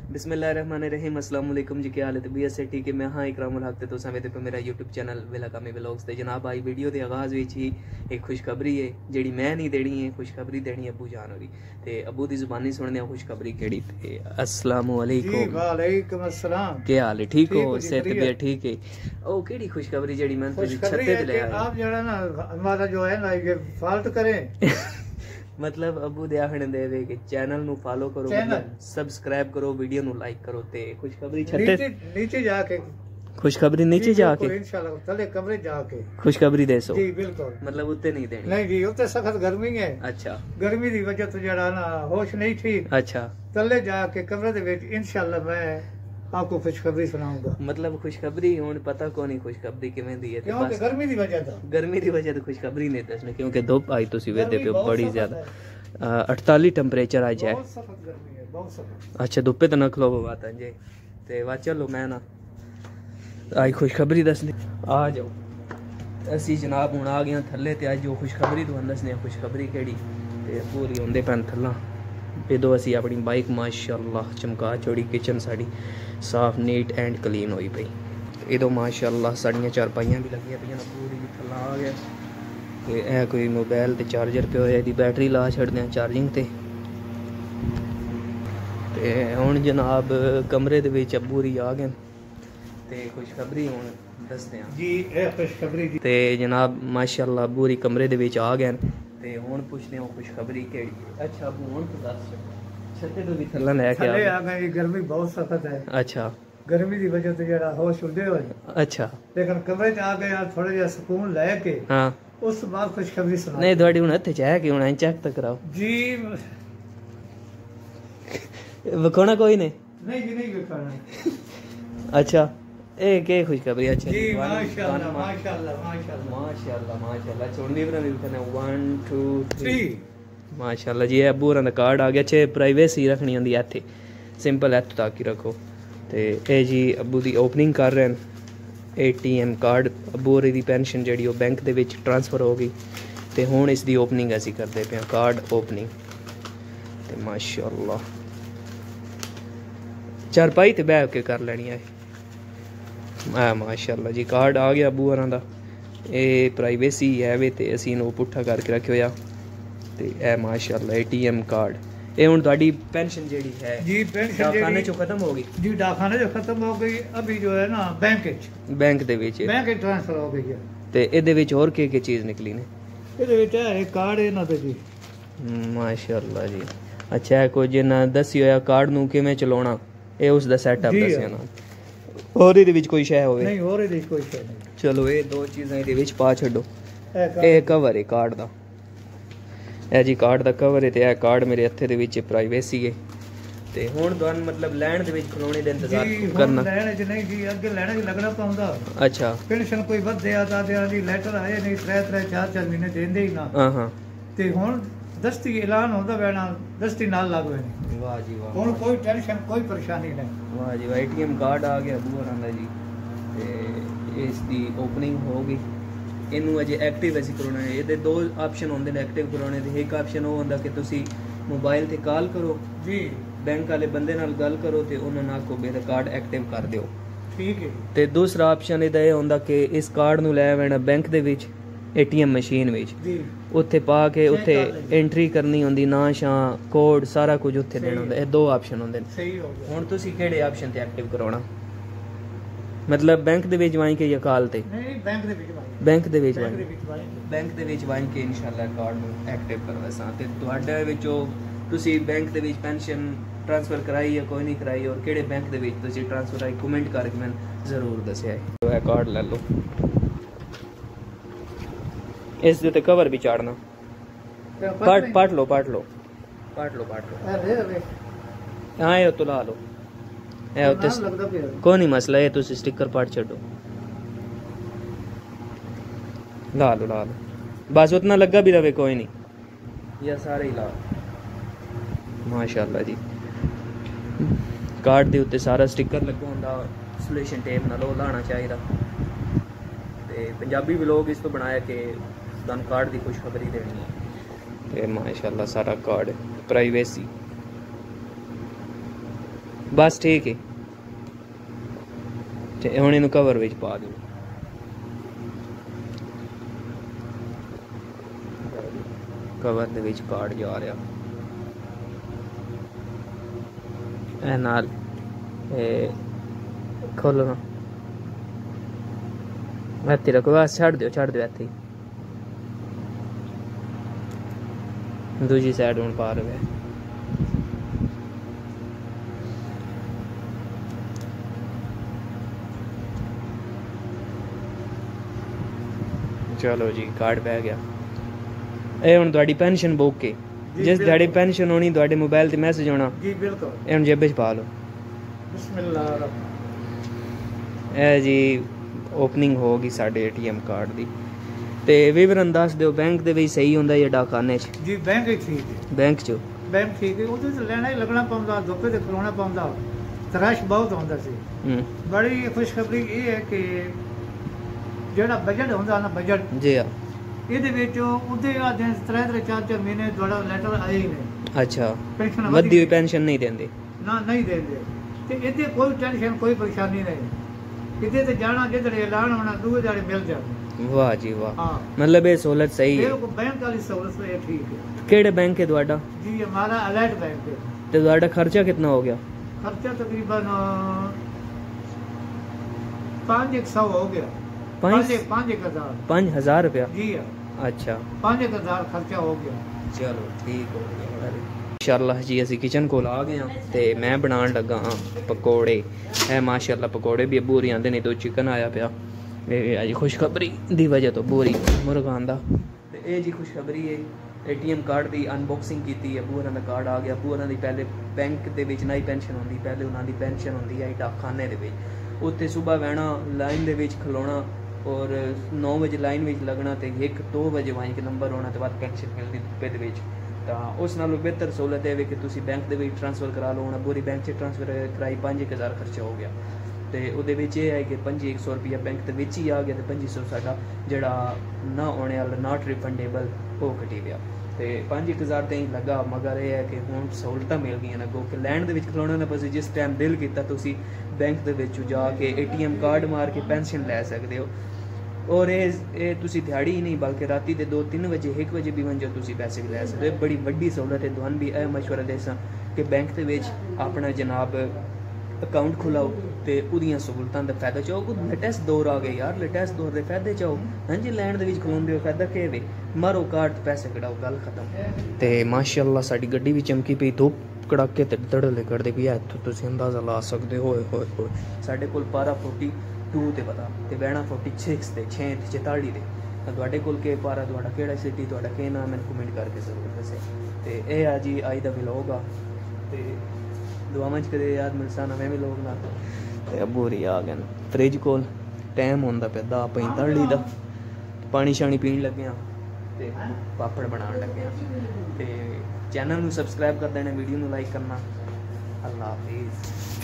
बिस्मिल्लाहिर्रहमानिर्रहीम अस्सलाम वालेकुम जी, क्या हाल है? तबीयत से ठीक है? मैं हाँ इकरामुल हक ते तुसां वेदे पे मेरा यूट्यूब चैनल वेला कामी व्लॉग्स ते जनाब आई वीडियो दे आगाज़ विच ही एक खुशखबरी है जेड़ी मैं नहीं देनी है, खुशखबरी देनी अबू जान होरी ते अबू दी जुबानी सुनने खुशखबरी केड़ी ते अस्सलाम वालेकुम। जी वालेकुम अस्सलाम। क्या हाल है? ठीक हो? सेहत तबीयत ठीक है? ओ केड़ी खुशखबरी जेड़ी मैं तुझे छत्ते पे ले आया? आप जरा ना हमारा जो है ना ये फाल्ट करें मतलब अबू दे आखने दे कि चैनल नु फॉलो करो, मतलब सब्सक्राइब करो, वीडियो नु लाइक करो ते खुशखबरी छत्ते नीचे जाके खुशखबरी नीचे जाके इंशाल्लाह तले कमरे जाके खुशखबरी देसो। जी बिल्कुल, मतलब उत्ते नहीं देनी? नहीं जी, उत्ते सख्त गर्मी है। अच्छा, गर्मी दी वजह तो जड़ा ना होश नहीं थी। अच्छा, तले जाके कमरे दे विच इंशाल्लाह मैं आपको खुशखबरी सुनाऊंगा। मतलब खुशखबरी हुन पता को नहीं खुशखबरी किवें दी है? क्योंकि गर्मी दी वजह तो खुशखबरी नहीं दसने, क्योंकि धुप आई तुसी वेदे पे बड़ी ज्यादा 48 टेंपरेचर आज है। बहुत सख्त गर्मी है, बहुत सख्त। अच्छा, धुप्पे तो ना खलोवो बात जी ते वा चलो मैं ना आई खुशखबरी दसने आ जाओ। असी जनाब हुन आ गए थल्ले ते अज जो खुशखबरी तुहां दसने खुशखबरी केड़ी ते पूरी होंदे पैन थल्ला पेदो असी अपनी बाइक माशाअल्लाह चमका छोड़ी। किचन साड़ी साफ नीट एंड क्लीन हुई पई। इदो माशाअल्लाह साड़ियां चारपाइयां भी लगियां पईयां पूरी थल्ला आ गया ते ए कोई मोबाइल ते चार्जर पे होया, दी बैटरी ला छड़दे हैं चार्जिंग ते हुन जनाब कमरे दे विच अबूरी आ गए ते खुशखबरी हुन दसदे हैं जी। ए खुशखबरी जी ते जनाब माशाअल्लाह अबूरी कमरे दे विच आ गए ते हुन पुछदे हैं खुशखबरी केड़ी। अच्छा अबू हुन तो दस छत्ते तो भी थल्ला लेके आ गए। गर्मी बहुत सख्त है। अच्छा, गर्मी दी वजह से जरा होश उड़े होए। अच्छा, लेकिन कमरे च आ गए थोड़ा जिहा सुकून लेके। हां, उस बाद खुशखबरी सुना। नहीं थोड़ी हुन हत्थे च है कि हुन चेक तो कराओ जी। वखोना कोई नहीं जी, नहीं वखोना। अच्छा ए के खुशखबरी? अच्छा जी माशाअल्लाह माशाअल्लाह माशाअल्लाह माशाअल्लाह माशाअल्लाह छोड़नी बना भी कहना 1 2 3 माशाअल्लाह जी। अबू होरां दा कार्ड आ गया। अच्छे प्राइवेसी रखनी होंदी है इत्थे, सिंपल इत्थों तक ही रखो ते ए जी अबू दी ओपनिंग कर रहे हैं। ATM कार्ड अबू होरी दी पेंशन जेड़ी ओ बैंक दे विच ट्रांसफर हो गई ते हुण इस दी ओपनिंग असी करदे पे हां। कार्ड ओपनिंग ते माशाअल्लाह चारपाई ते बैठ के कर लेनी है। माशाअल्लाह जी कार्ड आ गया अबू होरां दा। ए प्राइवेसी है वे ते असीं इहनूं पुट्ठा करके रखे होया ते ए माशाअल्लाह ATM कार्ड। ए हुण तुहाडी पेंशन जेड़ी है जी पेंशन डाकखाने चो खत्म हो गई जी? डाकखाने चो खत्म हो गई। अभी जो है ना बैंक दे विच ट्रांसफर हो गई है ते इहदे विच होर के चीज निकली ने? इहदे विच है कार्ड है ना ते जी माशाअल्लाह जी। अच्छा है कोई जिन्ना दसी होया कार्ड नूं किवें चलाउणा ए उस दा सेटअप दस्सिया ना? और इहदे विच कोई शै होवे? नहीं, और इहदे विच कोई शै नहीं। चलो ये दो चीज़ां इहदे विच पा छड्डो। ए कवर है कार्ड दा, ए जी कार्ड दा कवर है ते ए कार्ड मेरे हत्थे दे विच प्राइवेसी है ते हुण तुहां मतलब लैण दे विच खलोने दे इंतजार करना? लैण च नहीं जी, अगे लैण च लगना पौंदा। अच्छा, पेंशन कोई वधे आता दी लेटर आए नहीं 3 4 महीने देंदे ही ना। हां ते हुण दस्ती ऐलान होंदा वैना दस्ती नाल लग वैनी। वाह जी वाह, हुण कोई टेंशन कोई परेशानी नहीं। वाह जी वाह। ATM कार्ड आ गया अबू होरां दा जी ते इस दी ओपनिंग हो गई। इनू अजे एक्टिव असी करवाना है। ये दो ऑप्शन होंदे ने एक्टिव करवाने दे। एक ऑप्शन वो होंदा कि तुसी मोबाइल ते कॉल करो जी, बैंक वाले बंदे नाल गल करो ते उन्हां नाल को मेरा कार्ड एक्टिव कर दियो, ठीक है। ते दूसरा ऑप्शन इहदा ये होंदा कि इस कार्ड नू लै वैना बैंक दे विच ATM मशीन विच जी, उत्थे पा के उत्थे एंट्री करनी होंदी, ना शां कोड सारा कुछ उत्थे देना होंदा। ये दो ऑप्शन होंदे ने। सही हो गया। हुण तुसी केड़े ऑप्शन ते एक्टिव करवाना? मतलब बैंक दे विच वाई के या कॉल ते? नहीं, बैंक दे विच बैंक दे विच वाई के इंशाल्लाह कार्ड नू एक्टिव करवासां ते तुहाडे विचों तुसी बैंक दे विच पेंशन ट्रांसफर कराई या कोई नहीं कराई और केड़े बैंक दे विच तुसी ट्रांसफर कराई कमेंट करके मैनूं जरूर दस्सिया है। कार्ड ले लो, इस दे कवर भी चाड़ना। पाट लो हाँ ये तो ला लो। कोई नहीं मसला है, तुसी स्टिकर पाट छड्डो। ला लो बस उतना लगा भी रहे कोई नहीं, या सारे ही ला। माशाअल्लाह जी कार्ड दे उत्ते सारा स्टिकर लगा होंदा, सोल्यूशन टेप नाल लाना चाहिए। ते पंजाबी व्लॉग इस तो बनाया कि तुहानूं कार्ड की खुशखबरी देनी है ते माशाअल्लाह सारा कार्ड प्राइवेसी बस ठीक है। ते हुण इहनूं कवर विच पा दिओ। कवर दे विच कार्ड जा रहा ए नाल खोलो ना इत्थे रखो। बस छड्ड दिओ इत्थे दूजी साइड हुण पा लवे। चलो जी कार्ड पै गया। ਇਹ ਹੁਣ ਤੁਹਾਡੀ ਪੈਨਸ਼ਨ ਬੁੱਕ ਹੈ। ਜਿਸ ਤੁਹਾਡੀ ਪੈਨਸ਼ਨ ਹੋਣੀ ਤੁਹਾਡੇ ਮੋਬਾਈਲ ਤੇ ਮੈਸੇਜ ਆਉਣਾ ਜੀ ਬਿਲਕੁਲ। ਇਹ ਹੁਣ ਜੇਬ ਵਿੱਚ ਪਾ ਲਓ। ਬਿਸਮਿਲ੍ਲਾਹ। ਇਹ ਜੀ ਓਪਨਿੰਗ ਹੋ ਗਈ ਸਾਡੇ ATM ਕਾਰਡ ਦੀ। ਤੇ ਵਿਵਰਨ ਦੱਸ ਦਿਓ ਬੈਂਕ ਦੇ ਵਿੱਚ ਸਹੀ ਹੁੰਦਾ ਜਾਂ ਡਾਕਖਾਨੇ 'ਚ? ਜੀ ਬੈਂਕ ਹੀ ਠੀਕ ਹੈ। ਬੈਂਕ 'ਚ ਬੈਂਕ ਠੀਕ ਹੈ। ਉਹਦੇ 'ਚ ਲੈਣਾ ਹੀ ਲੱਗਣਾ ਪੈਂਦਾ, ਧੁੱਪੇ ਤੇ ਖਲੋਣਾ ਪੈਂਦਾ, ਰਸ਼ ਬਹੁਤ ਹੁੰਦਾ ਸੀ। ਬੜੀ ਖੁਸ਼ਖਬਰੀ ਇਹ ਹੈ ਕਿ ਜਿਹੜਾ ਬਜਟ ਹੁੰਦਾ ਨਾ ਬਜਟ ਜੀ ਆ ਇਹਦੇ ਵਿੱਚ ਉਹਦੇ ਆ ਦਿਨ 3-4 ਮਹੀਨੇ ਤੁਹਾਡਾ ਲੈਟਰ ਆਏ ਹੀ ਨਹੀਂ। ਅੱਛਾ ਪੈਨਸ਼ਨ ਵੱਧੀ ਹੋਈ ਪੈਨਸ਼ਨ ਨਹੀਂ ਦਿੰਦੇ ਨਾ ਨਹੀਂ ਦਿੰਦੇ। ਤੇ ਇਹਦੇ ਕੋਈ ਟੈਨਸ਼ਨ ਕੋਈ ਪਰੇਸ਼ਾਨੀ ਨਹੀਂ। ਕਿਤੇ ਤੇ ਜਾਣਾ ਜਿੱਧਰ ਐਲਾਨ ਹੋਣਾ ਦੂਏ ਜਾੜੇ ਮਿਲ ਜਾਵੇ। ਵਾਹ ਜੀ ਵਾਹ। मतलब ये सहूलत सही है। बैंक वाली सहूलत है ठीक है। केड़े बैंक है ਤੁਹਾਡਾ? जी हमारा अलर्ट बैंक है। ਤੇ ਤੁਹਾਡਾ ਖਰਚਾ ਕਿੰਨਾ ਹੋ ਗਿਆ? खर्चा तकरीबन 500 हो गया। 5,000 रुपया? जी अच्छा 5,000 खर्चा हो गया। चलो ठीक हो गया इंशाअल्लाह जी। ਅਸੀਂ ਕਿਚਨ ਕੋਲ ਆ ਗਏ ਹਾਂ ਤੇ ਮੈਂ ਬਣਾਉਣ ਲੱਗਾ ਹਾਂ ਪਕੌੜੇ। ਇਹ ਮਾਸ਼ਾਅੱਲਾ ਪਕੌੜੇ ਵੀ ਬੂਰੀ ਆਂਦੇ ਨੇ। ਤੋਂ ਚਿਕਨ ਆਇਆ ਪਿਆ। ਇਹ ਅੱਜ ਖੁਸ਼ਖਬਰੀ ਦੀ ਵਜ੍ਹਾ ਤੋਂ ਬੂਰੀ ਮੁਰਗਾ ਆਂਦਾ। ਤੇ ਇਹ ਜੀ ਖੁਸ਼ਖਬਰੀ ਹੈ। ATM ਕਾਰਡ ਦੀ ਅਨਬਾਕਸਿੰਗ ਕੀਤੀ ਹੈ। ਬੂਰਾਂ ਦਾ ਕਾਰਡ ਆ ਗਿਆ। ਬੂਰਾਂ ਦੀ ਪਹਿਲੇ ਬੈਂਕ ਦੇ ਵਿੱਚ ਨਹੀਂ ਪੈਨਸ਼ਨ ਹੁੰਦੀ, ਪਹਿਲੇ ਉਹਨਾਂ ਦੀ ਪੈਨਸ਼ਨ ਹੁੰਦੀ ਹੈ ਡਾਕਖਾਨੇ ਦੇ ਵਿੱਚ। ਉੱਥੇ ਸਵੇਰ ਬਹਿਣਾ ਲਾਈਨ ਦੇ ਵਿੱਚ ਖਲੋਣਾ और 9 ਵਜੇ ਲਾਈਨ ਵਿੱਚ ਲੱਗਣਾ ਤੇ 1-2 ਵਜੇ ਵਾਂ ਕਿ ਨੰਬਰ ਹੋਣਾ ਤੇ ਬਾਅਦ ਪੈਨਸ਼ਨ ਮਿਲਦੀ ਧੁੱਪੇ ਦੇ ਵਿੱਚ। ਤਾਂ ਉਸ ਨਾਲੋਂ ਬਿਹਤਰ ਸਹੂਲਤ ਇਹ ਵੇ ਕਿ ਤੁਸੀਂ ਬੈਂਕ ਦੇ ਵਿੱਚ ਟ੍ਰਾਂਸਫਰ ਕਰਾ ਲਓ। ਹੁਣ ਪੂਰੀ ਬੈਂਕ 'ਚ ਟ੍ਰਾਂਸਫਰ ਕਰਾਈ 5,000 ਖਰਚਾ ਹੋ ਗਿਆ। ਤੇ ਉਹਦੇ ਵਿੱਚ ਇਹ ਹੈ ਕਿ 2,100 ਰੁਪਇਆ ਬੈਂਕ ਦੇ ਵਿੱਚ ਹੀ ਆ ਗਿਆ ਤੇ 2,500 ਸਾਡਾ ਜਿਹੜਾ ਨਾ ਆਉਣੇ ਵਾਲਾ ਨਾਟ ਰਿਫੰਡੇਬਲ ਉਹ ਕੱਟੀ ਗਿਆ। ਤੇ 5,000 ਤੇ ਹੀ ਲੱਗਾ। ਮਗਰ ਇਹ ਹੈ ਕਿ ਹੁਣ ਸਹੂਲਤਾਂ ਮਿਲ ਗਈਆਂ ਨੇ। ਅੱਗੋਂ ਕਿ ਲੈਣ ਦੇ ਵਿੱਚ ਖਲੋਣਾ ਨਾ ਪਵੇ। ਜਿਸ ਟਾਈਮ ਦਿਲ ਕੀਤਾ ਤੁਸੀਂ ਬੈਂਕ ਦੇ ਵਿੱਚ ਜਾ ਕੇ ATM ਕਾਰਡ ਮਾਰ ਕੇ ਪੈਨਸ਼ਨ ਲੈ ਸਕਦੇ ਹੋ। और ये तुसी दिहाड़ी ही नहीं बल्कि राती दे 2-3 वजे 1 वजे भी वंजो तुसी पैसे लै सकदे। बड़ी वड्डी सहूलत है। तुहानू भी यह मशवरा देसां कि बैंक दे विच अपना जनाब अकाउंट खुलाओ ते उहदियां सहूलतां दा फायदा चाओ। कोई लेटेस्ट दौर आ गए यार, लेटेस्ट दौर दे फायदे चाओ। हाँ जी लैंड दे विच खलोंदे हो फायदा केह् वे? मारो कार्ड ते पैसे कढाओ, गल खत्म। ते माशाअल्लाह साडी गड्डी भी चमकी पई। धुप कड़ाके ते धड़ल्ले करदे पई। इत्थों तुसी अंदाज़ा ला सकदे हो। होए होए साडे कोल पारा 42 ਤੇ ਪਤਾ ਤੇ ਬਹਿਣਾ 46 ਤੇ 6 ਤੇ 44 ਦੇ। ਤਾਂ ਤੁਹਾਡੇ ਕੋਲ ਕੇ ਪਾਰਾ ਤੁਹਾਡਾ ਕਿਹੜਾ ਸਿਟੀ ਤੁਹਾਡਾ ਕੀ ਨਾਮ ਮੈਨੂੰ ਕਮੈਂਟ ਕਰਕੇ ਜ਼ਰੂਰ ਦੱਸੇ। ਤੇ ਇਹ ਆ ਜੀ ਅੱਜ ਦਾ ਵਲੌਗ ਆ ਤੇ ਦੁਆਵਾਂ ਚ ਕਦੇ ਯਾਦ ਮਿਲਸਾ ਨਵੇਂ ਵਲੌਗ ਨਾਲ। ਤੇ ਅਬੂਰੀ ਆ ਗਏ ਫ੍ਰਿਜ ਕੋਲ। ਟਾਈਮ ਹੁੰਦਾ ਪਿਆ 10:45 ਦਾ। ਪਾਣੀ ਸ਼ਾਣੀ ਪੀਣ ਲੱਗੇ ਆ ਤੇ ਪਾਪੜ ਬਣਾਉਣ ਲੱਗੇ ਆ। ਤੇ ਚੈਨਲ ਨੂੰ ਸਬਸਕ੍ਰਾਈਬ ਕਰ ਦੇਣਾ, ਵੀਡੀਓ ਨੂੰ ਲਾਈਕ ਕਰਨਾ। ਅੱਲਾ ਹਾਫਿਜ਼।